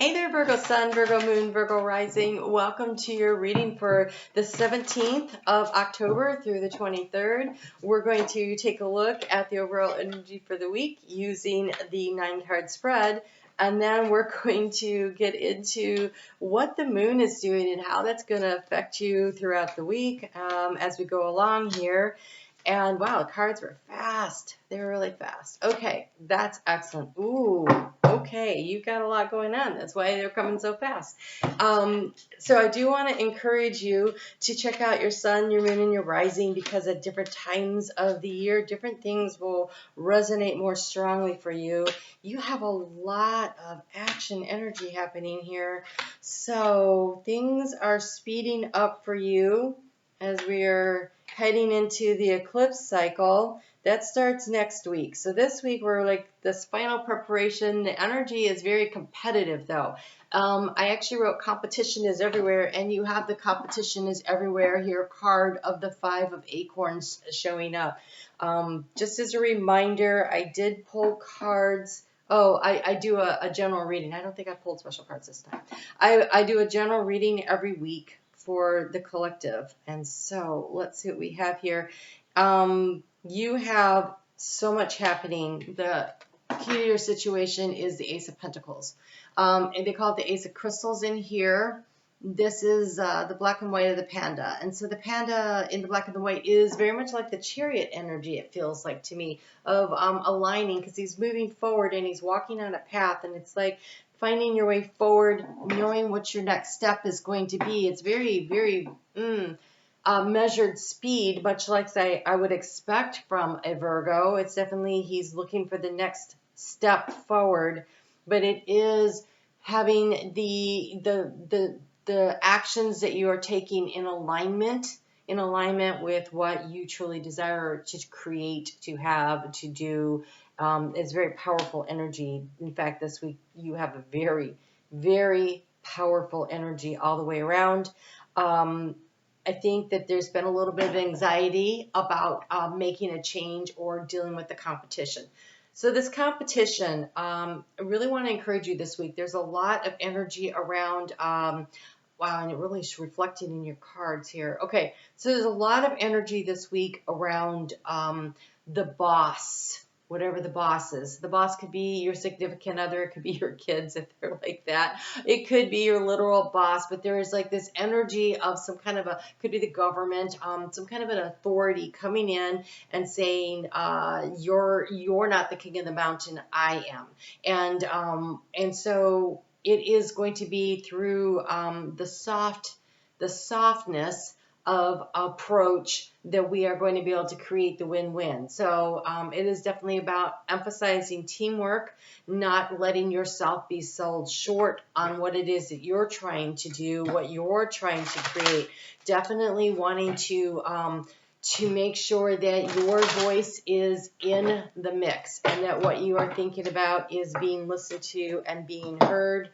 Hey there, Virgo Sun, Virgo Moon, Virgo Rising. Welcome to your reading for the 17th of October through the 23rd. We're going to take a look at the overall energy for the week using the 9-card spread. And then we're going to get into what the moon is doing and how that's going to affect you throughout the week as we go along here. And wow, the cards were fast. They were really fast. Okay, that's excellent. Ooh, okay, you've got a lot going on. That's why they're coming so fast. So I do want to encourage you to check out your sun, your moon, and your rising, because at different times of the year, different things will resonate more strongly for you. You have a lot of action energy happening here. So things are speeding up for you as we are heading into the eclipse cycle. That starts next week. So this week we're like this final preparation. The energy is very competitive though. I actually wrote competition is everywhere, and you have the competition is everywhere here card of the 5 of acorns showing up. Just as a reminder, I did pull cards. Oh, I do a general reading. I don't think I pulled special cards this time. I do a general reading every week for the collective. And so let's see what we have here. You have so much happening. The key to your situation is the Ace of Pentacles. And they call it the Ace of Crystals in here. This is the black and white of the panda. And so the panda in the black and the white is very much like the chariot energy, it feels like to me, of aligning, because he's moving forward and he's walking on a path, and it's like finding your way forward, knowing what your next step is going to be. It's very, very measured speed, much like I would expect from a Virgo. It's definitely, he's looking for the next step forward, but it is having the actions that you are taking in alignment with what you truly desire to create, to have, to do. It's very powerful energy. In fact, this week you have a very, very powerful energy all the way around. I think that there's been a little bit of anxiety about making a change or dealing with the competition. So this competition, I really want to encourage you this week. There's a lot of energy around, wow, and it really is reflected in your cards here. Okay, so there's a lot of energy this week around the boss, whatever the boss is. The boss could be your significant other. It could be your kids if they're like that. It could be your literal boss, but there is like this energy of some kind of could be the government, some kind of an authority coming in and saying, you're not the king of the mountain, I am. And so it is going to be through the softness of approach that we are going to be able to create the win-win. So it is definitely about emphasizing teamwork, not letting yourself be sold short on what it is that you're trying to do, what you're trying to create. Definitely wanting to make sure that your voice is in the mix, and that what you are thinking about is being listened to and being heard,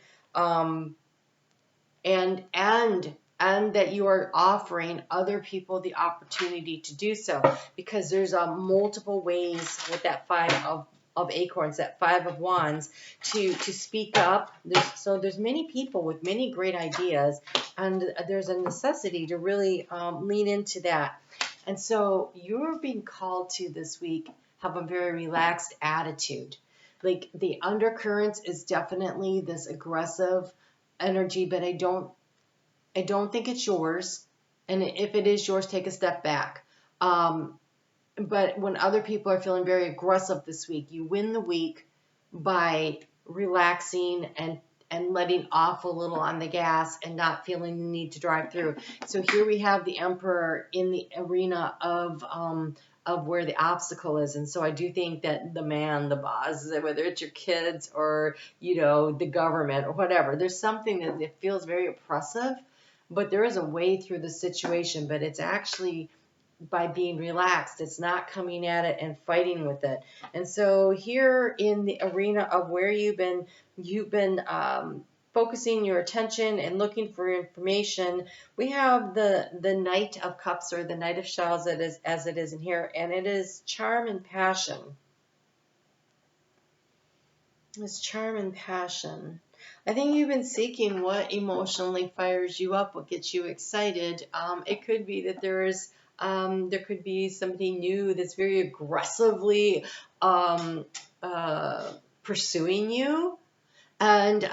and that you are offering other people the opportunity to do so, because there's multiple ways with that 5 of acorns, that 5 of wands, to speak up. There's many people with many great ideas, and there's a necessity to really lean into that. And so you're being called to this week have a very relaxed attitude. Like the undercurrents is definitely this aggressive energy, but I don't think it's yours. And if it is yours, take a step back. But when other people are feeling very aggressive this week, you win the week by relaxing and letting off a little on the gas and not feeling the need to drive through. So here we have the Emperor in the arena of where the obstacle is. And so I do think that the man, the boss, whether it's your kids or, the government or whatever, there's something that it feels very oppressive, but there is a way through the situation. But it's actually by being relaxed. It's not coming at it and fighting with it. And so here in the arena of where you've been focusing your attention and looking for information, we have the Knight of Cups, or the Knight of Shells, as it is in here, and it is charm and passion. It's charm and passion. I think you've been seeking what emotionally fires you up, what gets you excited. It could be that there could be somebody new that's very aggressively um, uh, pursuing you, and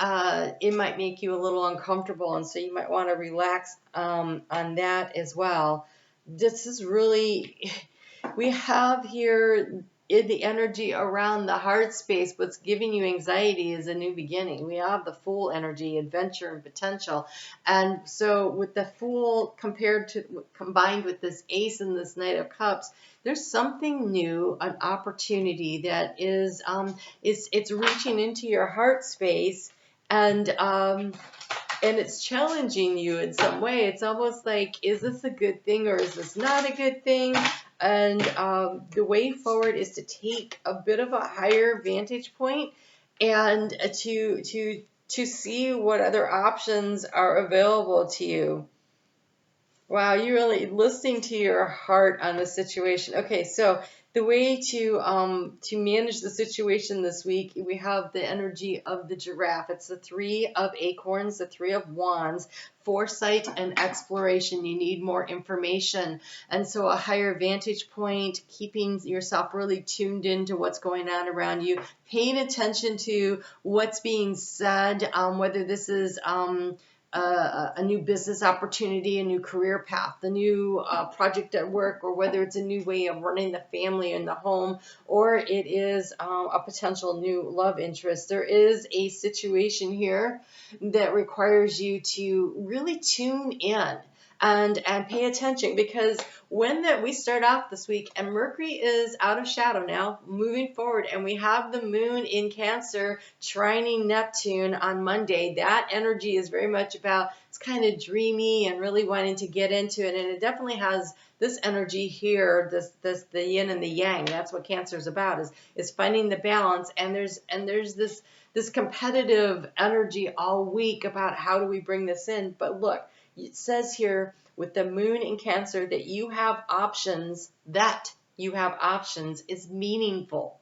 it might make you a little uncomfortable, and so you might want to relax on that as well. This is really, we have here in the energy around the heart space. What's giving you anxiety is a new beginning. We have the Fool energy, adventure and potential. And so with the Fool combined with this Ace and this Knight of Cups, there's something new, an opportunity that it's reaching into your heart space, and it's challenging you in some way. It's almost like, is this a good thing or is this not a good thing? And the way forward is to take a bit of a higher vantage point and to see what other options are available to you. Wow, you're really listening to your heart on the situation. Okay, so the way to manage the situation this week, we have the energy of the giraffe. It's the Three of Acorns, the Three of Wands, foresight and exploration. You need more information, and so a higher vantage point, keeping yourself really tuned into what's going on around you, paying attention to what's being said, whether this is a new business opportunity, a new career path, a new project at work, or whether it's a new way of running the family and the home, or it is a potential new love interest. There is a situation here that requires you to really tune in and pay attention, because we start off this week and Mercury is out of shadow now, moving forward, and we have the moon in Cancer trining Neptune on Monday. That energy is very much about, it's kind of dreamy and really wanting to get into it, and it definitely has this energy here, the yin and the yang. That's what Cancer is about, is finding the balance, and there's this competitive energy all week about how do we bring this in. But look, it says here with the moon in Cancer that you have options, is meaningful.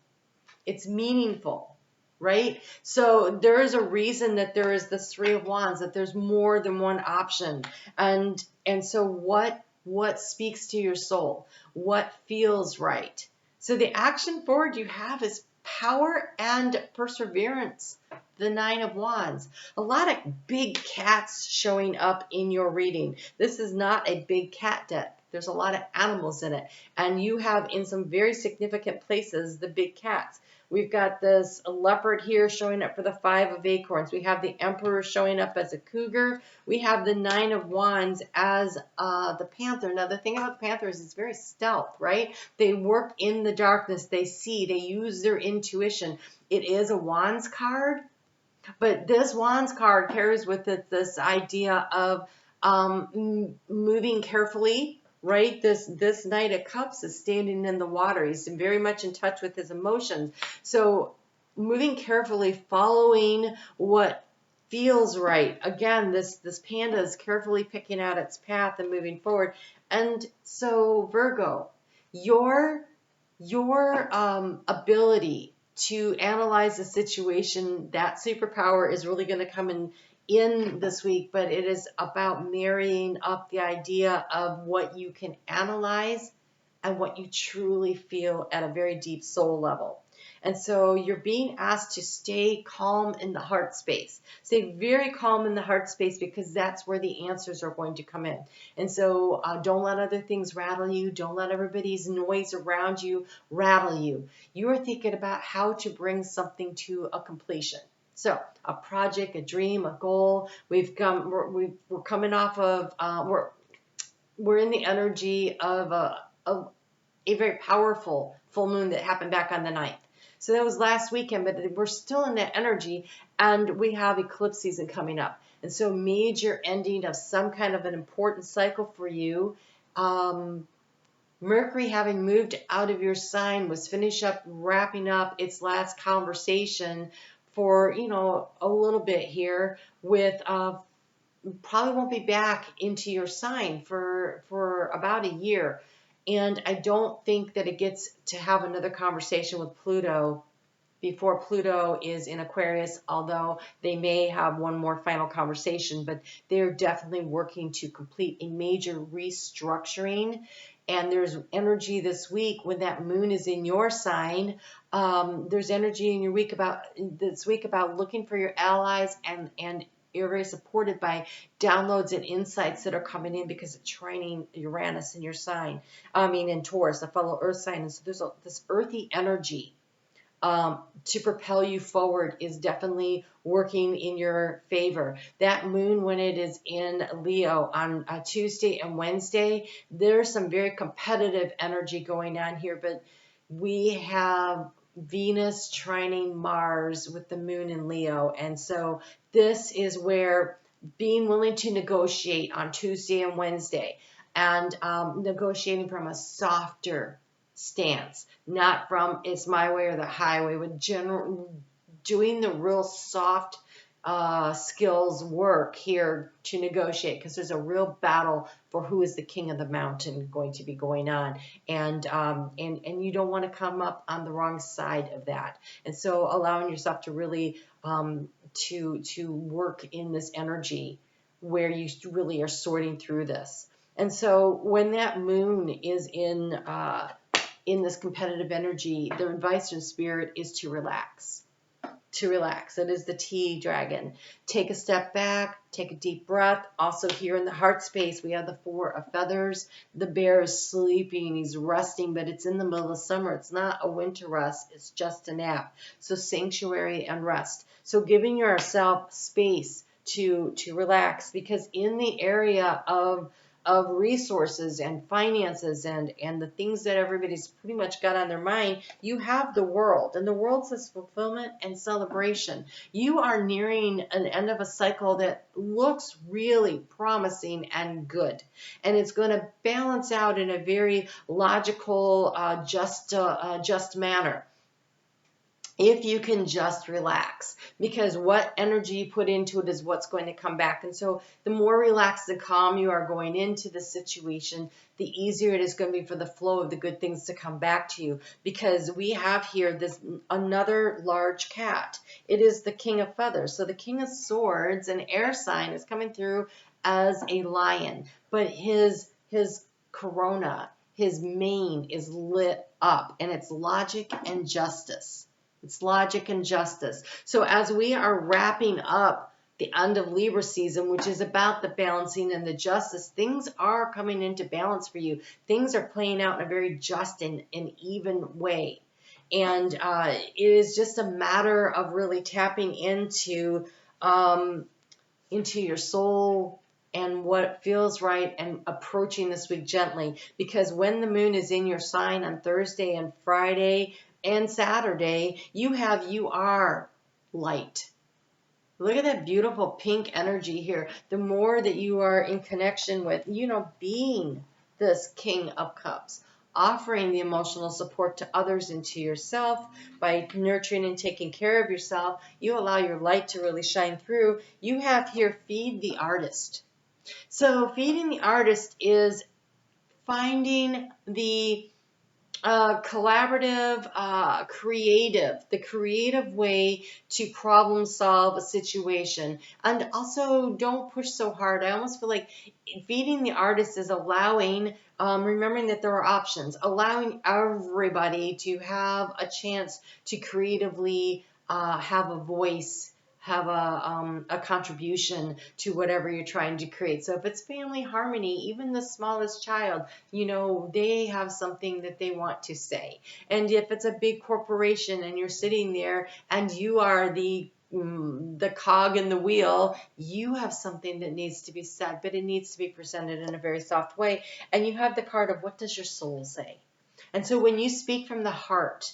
It's meaningful, right? So there is a reason that there is this Three of Wands, that there's more than one option. And so what speaks to your soul? What feels right? So the action forward you have is power and perseverance. The Nine of Wands. A lot of big cats showing up in your reading. This is not a big cat deck. There's a lot of animals in it. And you have, in some very significant places, the big cats. We've got this leopard here showing up for the Five of Acorns. We have the Emperor showing up as a cougar. We have the Nine of Wands as the panther. Now, the thing about the panther is it's very stealth, right? They work in the darkness. They see. They use their intuition. It is a Wands card. But this Wands card carries with it this idea of moving carefully, right? This Knight of Cups is standing in the water. He's very much in touch with his emotions. So moving carefully, following what feels right. Again, this panda is carefully picking out its path and moving forward. And so Virgo, your ability to analyze the situation, that superpower is really going to come in this week, but it is about marrying up the idea of what you can analyze and what you truly feel at a very deep soul level. And so you're being asked to stay calm in the heart space. Stay very calm in the heart space, because that's where the answers are going to come in. And so don't let other things rattle you. Don't let everybody's noise around you rattle you. You are thinking about how to bring something to a completion. So a project, a dream, a goal. We're coming off of, we're in the energy of a very powerful full moon that happened back on the 9th. So that was last weekend, but we're still in that energy, and we have eclipse season coming up. And so major ending of some kind of an important cycle for you. Mercury, having moved out of your sign, was wrapping up its last conversation for, a little bit here with probably won't be back into your sign for about a year. And I don't think that it gets to have another conversation with Pluto before Pluto is in Aquarius, although they may have one more final conversation, but they're definitely working to complete a major restructuring. And there's energy this week when that moon is in your sign. There's energy in your week about looking for your allies, and you're very supported by downloads and insights that are coming in because it's trining Uranus in your sign. In Taurus, a fellow Earth sign. And so there's this earthy energy to propel you forward is definitely working in your favor. That moon, when it is in Leo on Tuesday and Wednesday, there's some very competitive energy going on here, but we have Venus trining Mars with the moon in Leo. And so this is where being willing to negotiate on Tuesday and Wednesday, and negotiating from a softer stance, not from it's my way or the highway, with doing the real soft skills work here to negotiate, because there's a real battle for who is the king of the mountain going to be going on, and you don't want to come up on the wrong side of that. And so allowing yourself to really to work in this energy where you really are sorting through this. And so when that moon is in this competitive energy, the advice from Spirit is to relax. To relax. It is the T dragon. Take a step back, take a deep breath. Also here in the heart space, we have the Four of Feathers. The bear is sleeping, he's resting, but it's in the middle of summer. It's not a winter rest, it's just a nap. So sanctuary and rest. So giving yourself space to relax, because in the area of resources and finances and the things that everybody's pretty much got on their mind, you have the world, and the world says fulfillment and celebration. You are nearing an end of a cycle that looks really promising and good, and it's going to balance out in a very logical, just manner, if you can just relax, because what energy you put into it is what's going to come back. And so the more relaxed and calm you are going into the situation, the easier it is going to be for the flow of the good things to come back to you, because we have here this another large cat. It is the King of Feathers. So the King of Swords, an air sign, is coming through as a lion, but his corona, his mane is lit up, and it's logic and justice. It's logic and justice. So as we are wrapping up the end of Libra season, which is about the balancing and the justice, things are coming into balance for you. Things are playing out in a very just and even way. And it is just a matter of really tapping into your soul and what feels right, and approaching this week gently. Because when the moon is in your sign on Thursday and Friday and Saturday, you are light. Look at that beautiful pink energy here. The more that you are in connection with, being this King of Cups, offering the emotional support to others and to yourself by nurturing and taking care of yourself, you allow your light to really shine through. You have here feed the artist. So feeding the artist is finding the collaborative, the creative way to problem solve a situation. And also don't push so hard. I almost feel like feeding the artist is allowing, remembering that there are options, allowing everybody to have a chance to creatively have a voice, have a contribution to whatever you're trying to create. So if it's family harmony, even the smallest child, they have something that they want to say. And if it's a big corporation and you're sitting there and you are the cog in the wheel, you have something that needs to be said, but it needs to be presented in a very soft way. And you have the card of what does your soul say? And so when you speak from the heart,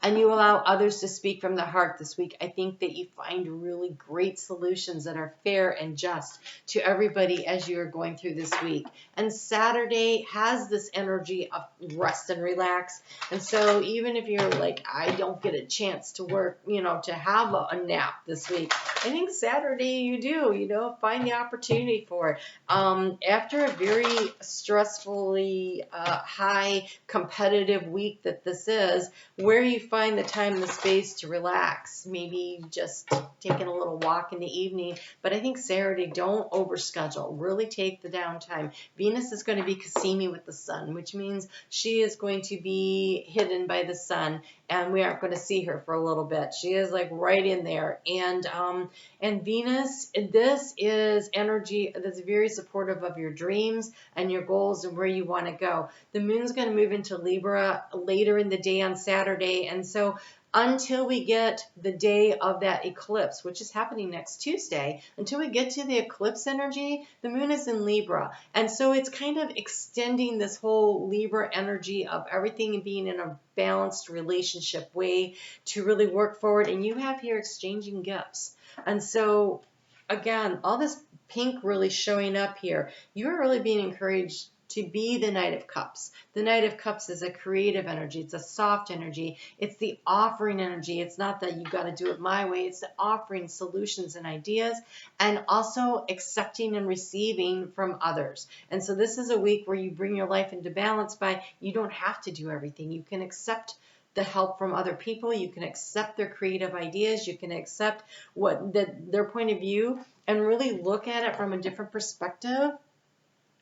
and you allow others to speak from the heart this week, I think that you find really great solutions that are fair and just to everybody as you are going through this week. And Saturday has this energy of rest and relax. And so even if you're like, I don't get a chance to work, to have a nap this week, I think Saturday you do, find the opportunity for it. After a very stressfully high competitive week that this is, where you find the time and the space to relax. Maybe just taking a little walk in the evening. But I think Saturday, don't overschedule. Really take the downtime. Venus is going to be Cassini with the sun, which means she is going to be hidden by the sun, and we aren't going to see her for a little bit. She is like right in there. And Venus, this is energy that's very supportive of your dreams and your goals and where you want to go. The moon's going to move into Libra later in the day on Saturday, and so until we get the day of that eclipse, which is happening next Tuesday, until we get to the eclipse energy, the moon is in Libra. And so it's kind of extending this whole Libra energy of everything being in a balanced relationship way to really work forward. And you have here exchanging gifts. And so, again, all this pink really showing up here. You're really being encouraged to be the Knight of Cups. The Knight of Cups is a creative energy. It's a soft energy. It's the offering energy. It's not that you've got to do it my way. It's the offering solutions and ideas, and also accepting and receiving from others. And so this is a week where you bring your life into balance by you don't have to do everything. You can accept the help from other people. You can accept their creative ideas. You can accept their point of view and really look at it from a different perspective.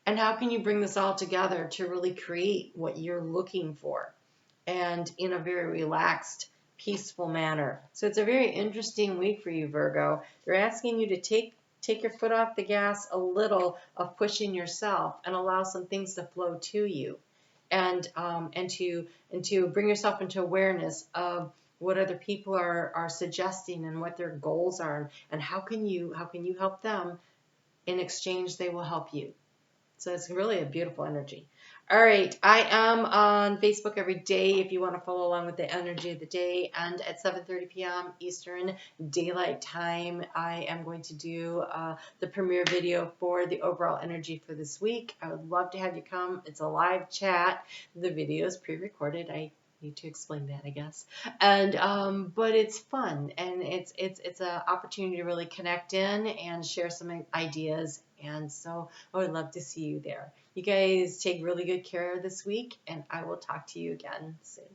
And how can you bring this all together to really create what you're looking for, and in a very relaxed, peaceful manner? So it's a very interesting week for you, Virgo. They're asking you to take your foot off the gas a little of pushing yourself and allow some things to flow to you, and to bring yourself into awareness of what other people are suggesting and what their goals are, and how can you help them. In exchange, they will help you. So it's really a beautiful energy. All right, I am on Facebook every day if you want to follow along with the energy of the day. And at 7:30 p.m. Eastern Daylight Time, I am going to do the premiere video for the overall energy for this week. I would love to have you come. It's a live chat. The video is pre-recorded. I need to explain that, I guess. And but it's fun, and it's an opportunity to really connect in and share some ideas. And so I would love to see you there. You guys take really good care this week, and I will talk to you again soon.